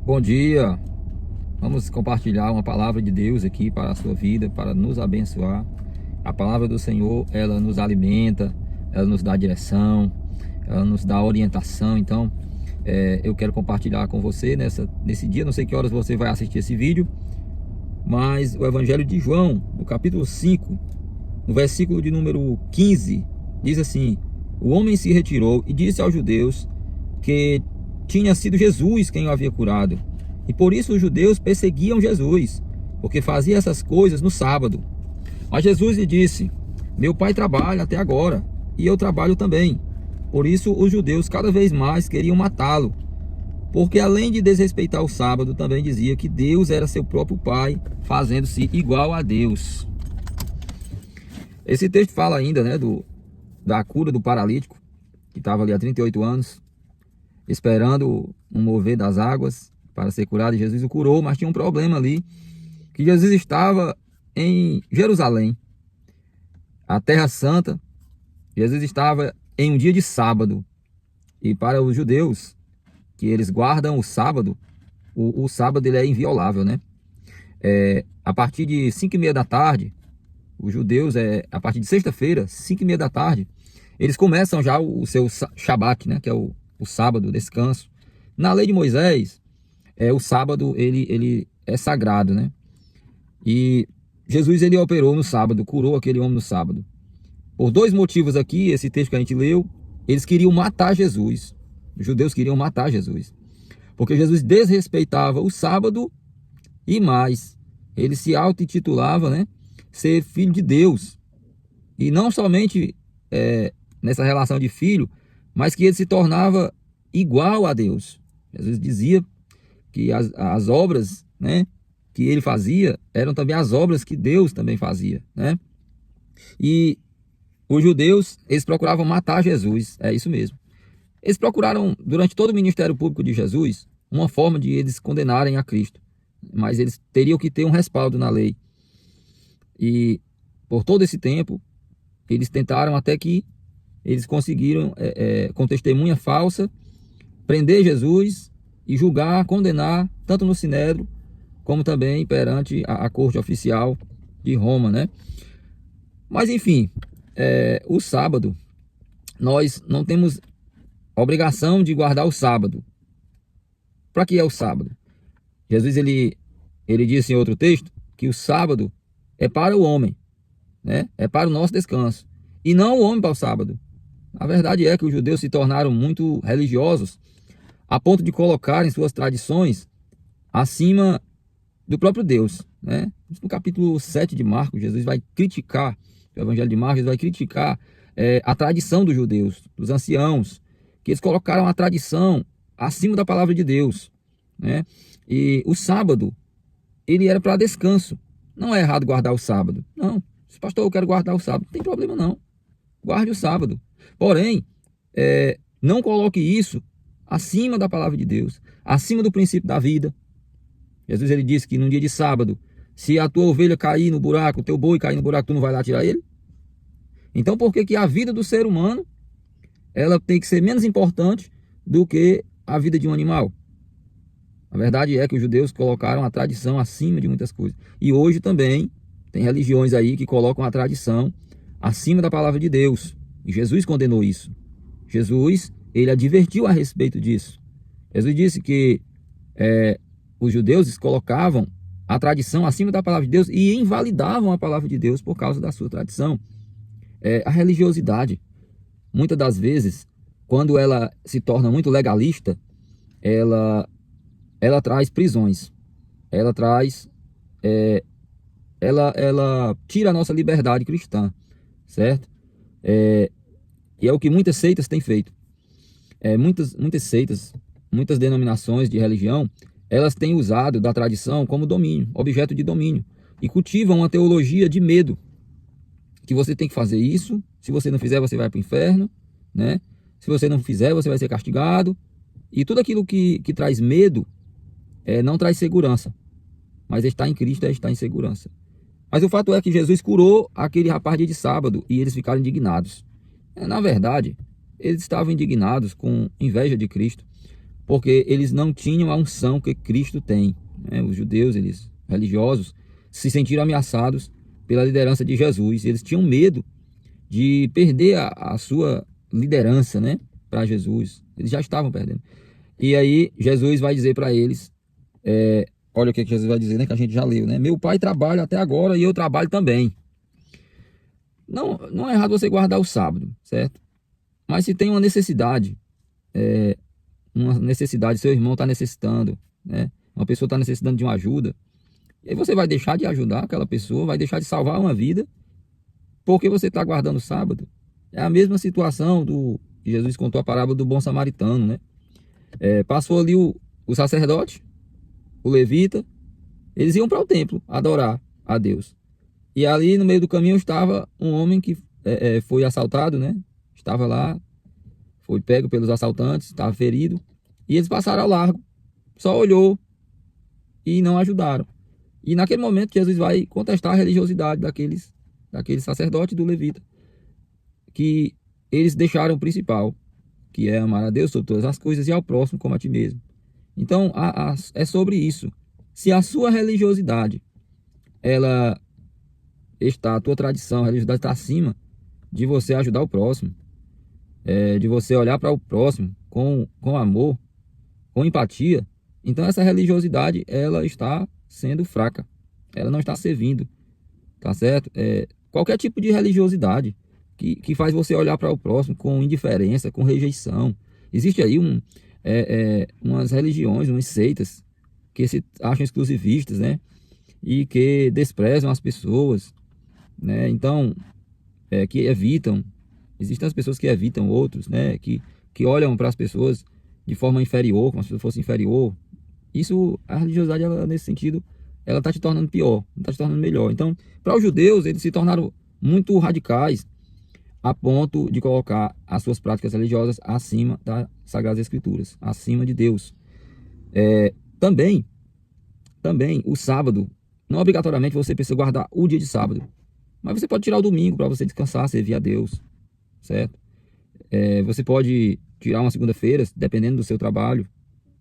Bom dia, vamos compartilhar uma palavra de Deus aqui para a sua vida, para nos abençoar. A palavra do Senhor, ela nos alimenta, ela nos dá direção, ela nos dá orientação. Então, eu quero compartilhar com você nesse dia, não sei que horas você vai assistir esse vídeo, mas o Evangelho de João, no capítulo 5, no versículo de número 15, diz assim: o homem se retirou e disse aos judeus que tinha sido Jesus quem o havia curado. E por isso os judeus perseguiam Jesus, porque fazia essas coisas no sábado. Mas Jesus lhe disse: meu pai trabalha até agora, e eu trabalho também. Por isso os judeus cada vez mais queriam matá-lo, porque além de desrespeitar o sábado, também dizia que Deus era seu próprio pai, fazendo-se igual a Deus. Esse texto fala ainda, da cura do paralítico, que estava ali há 38 anos, esperando um mover das águas para ser curado. E Jesus o curou, mas tinha um problema ali, que Jesus estava em Jerusalém, a Terra Santa. Jesus estava em um dia de sábado, e para os judeus, que eles guardam o sábado, o sábado ele é inviolável, né? A partir de 5h30 da tarde, os judeus, a partir de sexta-feira, 5h30 da tarde, eles começam já o seu Shabat, né? Que é o sábado, o descanso. Na lei de Moisés, o sábado ele é sagrado, né? E Jesus ele operou no sábado, curou aquele homem no sábado. Por dois motivos aqui, esse texto que a gente leu, eles queriam matar Jesus. Os judeus queriam matar Jesus, porque Jesus desrespeitava o sábado e mais, ele se auto-intitulava, né, ser filho de Deus. E não somente nessa relação de filho, mas que ele se tornava igual a Deus. Jesus dizia que as obras, né, que ele fazia eram também as obras que Deus também fazia, né? E os judeus, eles procuravam matar Jesus, é isso mesmo. Eles procuraram, durante todo o ministério público de Jesus, uma forma de eles condenarem a Cristo, mas eles teriam que ter um respaldo na lei. E por todo esse tempo, eles tentaram até que eles conseguiram, com testemunha falsa, prender Jesus e julgar, condenar, tanto no Sinédrio, como também perante a corte oficial de Roma, né? Mas enfim, o sábado, nós não temos obrigação de guardar o sábado. Para que é o sábado? Jesus ele disse em outro texto que o sábado é para o homem, né? É para o nosso descanso, e não o homem para o sábado. A verdade é que os judeus se tornaram muito religiosos, a ponto de colocarem suas tradições acima do próprio Deus, né? No capítulo 7 de Marcos, Jesus vai criticar, o Evangelho de Marcos vai criticar a tradição dos judeus, dos anciãos, que eles colocaram a tradição acima da palavra de Deus, né? E o sábado, ele era para descanso. Não é errado guardar o sábado. Não, se pastor, eu quero guardar o sábado, não tem problema não. Guarde o sábado. Porém, não coloque isso acima da palavra de Deus, acima do princípio da vida. Jesus ele disse que num dia de sábado, se a tua ovelha cair no buraco, o teu boi cair no buraco, tu não vai lá tirar ele? Então por que a vida do ser humano ela tem que ser menos importante do que a vida de um animal? A verdade é que os judeus colocaram a tradição acima de muitas coisas. E hoje também tem religiões aí que colocam a tradição acima da palavra de Deus. E Jesus condenou isso. Jesus, ele advertiu a respeito disso. Jesus disse que os judeus colocavam a tradição acima da palavra de Deus e invalidavam a palavra de Deus por causa da sua tradição. A religiosidade, muitas das vezes, quando ela se torna muito legalista, ela traz prisões, ela traz, ela tira a nossa liberdade cristã, certo? E é o que muitas seitas têm feito. Muitas seitas, muitas denominações de religião, elas têm usado da tradição como domínio, objeto de domínio, e cultivam uma teologia de medo, que você tem que fazer isso, se você não fizer você vai para o inferno, né? Se você não fizer você vai ser castigado, e tudo aquilo que traz medo não traz segurança, mas estar em Cristo é estar em segurança. Mas o fato é que Jesus curou aquele rapaz dia de sábado e eles ficaram indignados. Na verdade, eles estavam indignados com inveja de Cristo, porque eles não tinham a unção que Cristo tem, né? Os judeus, eles religiosos, se sentiram ameaçados pela liderança de Jesus. Eles tinham medo de perder a sua liderança, né, para Jesus. Eles já estavam perdendo. E aí Jesus vai dizer para eles, olha o que Jesus vai dizer, né, que a gente já leu, né? Meu pai trabalha até agora e eu trabalho também. Não é errado você guardar o sábado, certo? Mas se tem uma necessidade, seu irmão está necessitando, né? Uma pessoa está necessitando de uma ajuda, e aí você vai deixar de ajudar aquela pessoa, vai deixar de salvar uma vida, porque você está guardando o sábado. É a mesma situação do que Jesus contou a parábola do bom samaritano, né? Passou ali o sacerdote, o levita, eles iam para o templo adorar a Deus. E ali no meio do caminho estava um homem que foi assaltado, né? Estava lá, foi pego pelos assaltantes, estava ferido. E eles passaram ao largo, só olhou e não ajudaram. E naquele momento Jesus vai contestar a religiosidade daquele sacerdote e do levita, que eles deixaram o principal, que é amar a Deus sobre todas as coisas e ao próximo como a ti mesmo. Então é sobre isso. Se a sua religiosidade, a tua tradição, a religiosidade está acima de você ajudar o próximo, de você olhar para o próximo com amor, com empatia, então essa religiosidade, ela está sendo fraca, ela não está servindo, tá certo? Qualquer tipo de religiosidade que faz você olhar para o próximo com indiferença, com rejeição. Existe aí umas religiões, umas seitas que se acham exclusivistas, né? E que desprezam as pessoas, né? Então, que evitam. Existem as pessoas que evitam outros, né? Que olham para as pessoas de forma inferior, como se fosse inferior. Isso, a religiosidade, ela, nesse sentido, ela está te tornando pior, não está te tornando melhor. Então, para os judeus, eles se tornaram muito radicais a ponto de colocar as suas práticas religiosas acima das Sagradas Escrituras, acima de Deus. Também, o sábado, não obrigatoriamente você precisa guardar o dia de sábado, mas você pode tirar o domingo para você descansar, servir a Deus, certo? Você pode tirar uma segunda-feira, dependendo do seu trabalho,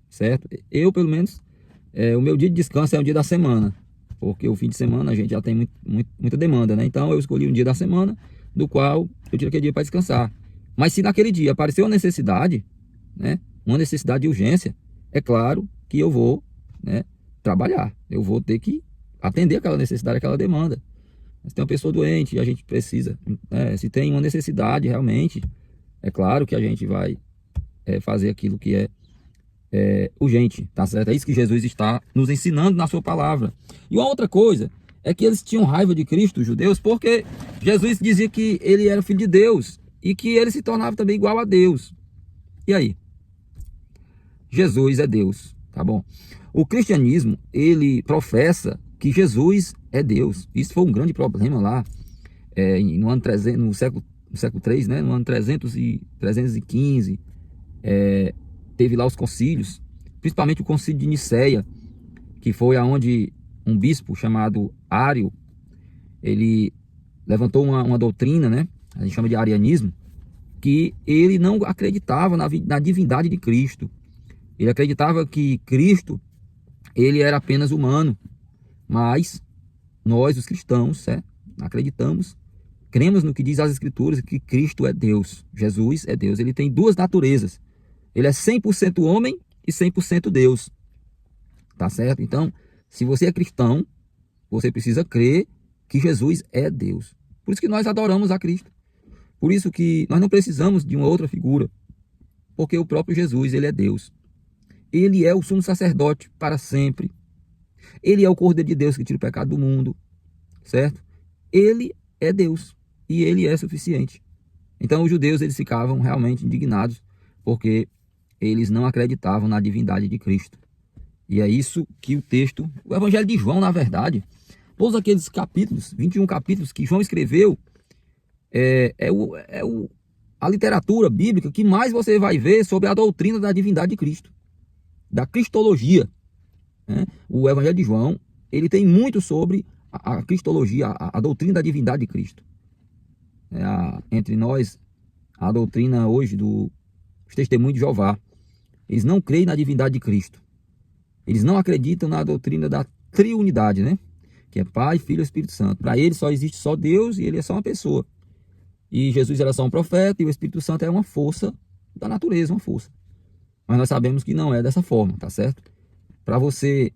certo? Eu, pelo menos, o meu dia de descanso é o dia da semana, porque o fim de semana a gente já tem muita demanda, né? Então eu escolhi um dia da semana, do qual eu tiro aquele dia para descansar. Mas se naquele dia apareceu uma necessidade, né? Uma necessidade de urgência, é claro que eu vou, né, trabalhar. Eu vou ter que atender aquela necessidade, aquela demanda. Se tem uma pessoa doente e a gente precisa, se tem uma necessidade realmente, é claro que a gente vai fazer aquilo que é urgente, tá certo? É isso que Jesus está nos ensinando na sua palavra. E uma outra coisa é que eles tinham raiva de Cristo, os judeus, porque Jesus dizia que ele era filho de Deus e que ele se tornava também igual a Deus. E aí? Jesus é Deus, tá bom? O cristianismo, ele professa que Jesus é Deus. Isso foi um grande problema lá no ano 300, no século 3, né? No ano 315, teve lá os concílios, principalmente o concílio de Nicéia, que foi aonde um bispo chamado Ário, ele levantou uma doutrina, né? A gente chama de arianismo, que ele não acreditava na divindade de Cristo. Ele acreditava que Cristo, ele era apenas humano, mas nós, os cristãos, acreditamos, cremos no que diz as Escrituras, que Cristo é Deus, Jesus é Deus. Ele tem duas naturezas, ele é 100% homem e 100% Deus, tá certo? Então, se você é cristão, você precisa crer que Jesus é Deus. Por isso que nós adoramos a Cristo. Por isso que nós não precisamos de uma outra figura, porque o próprio Jesus, ele é Deus. Ele é o sumo sacerdote para sempre. Ele é o Cordeiro de Deus que tira o pecado do mundo, certo? Ele é Deus e ele é suficiente. Então os judeus, eles ficavam realmente indignados porque eles não acreditavam na divindade de Cristo. E é isso que o Evangelho de João, na verdade, todos aqueles capítulos, 21 capítulos que João escreveu, a literatura bíblica que mais você vai ver sobre a doutrina da divindade de Cristo, da cristologia, né? O Evangelho de João, ele tem muito sobre a cristologia, a doutrina da divindade de Cristo. Entre nós, a doutrina hoje dos testemunhos de Jeová. Eles não creem na divindade de Cristo. Eles não acreditam na doutrina da triunidade, né? Que é Pai, Filho e Espírito Santo. Para eles só existe só Deus e ele é só uma pessoa. E Jesus era só um profeta e o Espírito Santo é uma força da natureza, uma força. Mas nós sabemos que não é dessa forma, tá certo? Para você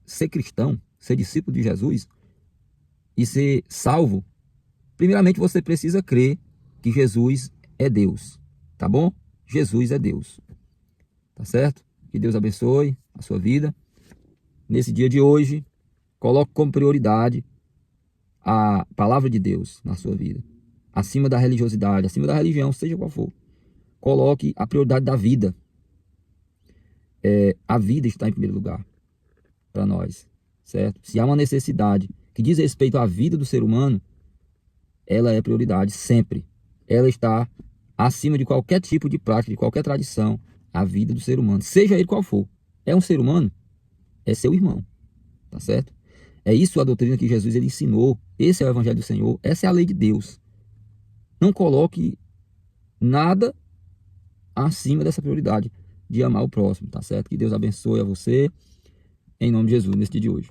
ser cristão, ser discípulo de Jesus e ser salvo, primeiramente você precisa crer que Jesus é Deus, tá bom? Jesus é Deus, tá certo? Que Deus abençoe a sua vida. Nesse dia de hoje, coloque como prioridade a palavra de Deus na sua vida. Acima da religiosidade, acima da religião, seja qual for. Coloque a prioridade da vida. A vida está em primeiro lugar para nós, certo? Se há uma necessidade que diz respeito à vida do ser humano, ela é prioridade sempre. Ela está acima de qualquer tipo de prática, de qualquer tradição, a vida do ser humano, seja ele qual for. É um ser humano, é seu irmão, tá certo? É isso a doutrina que Jesus ele ensinou. Esse é o evangelho do Senhor, essa é a lei de Deus. Não coloque nada acima dessa prioridade de amar o próximo, tá certo? Que Deus abençoe a você, em nome de Jesus, nesse dia de hoje.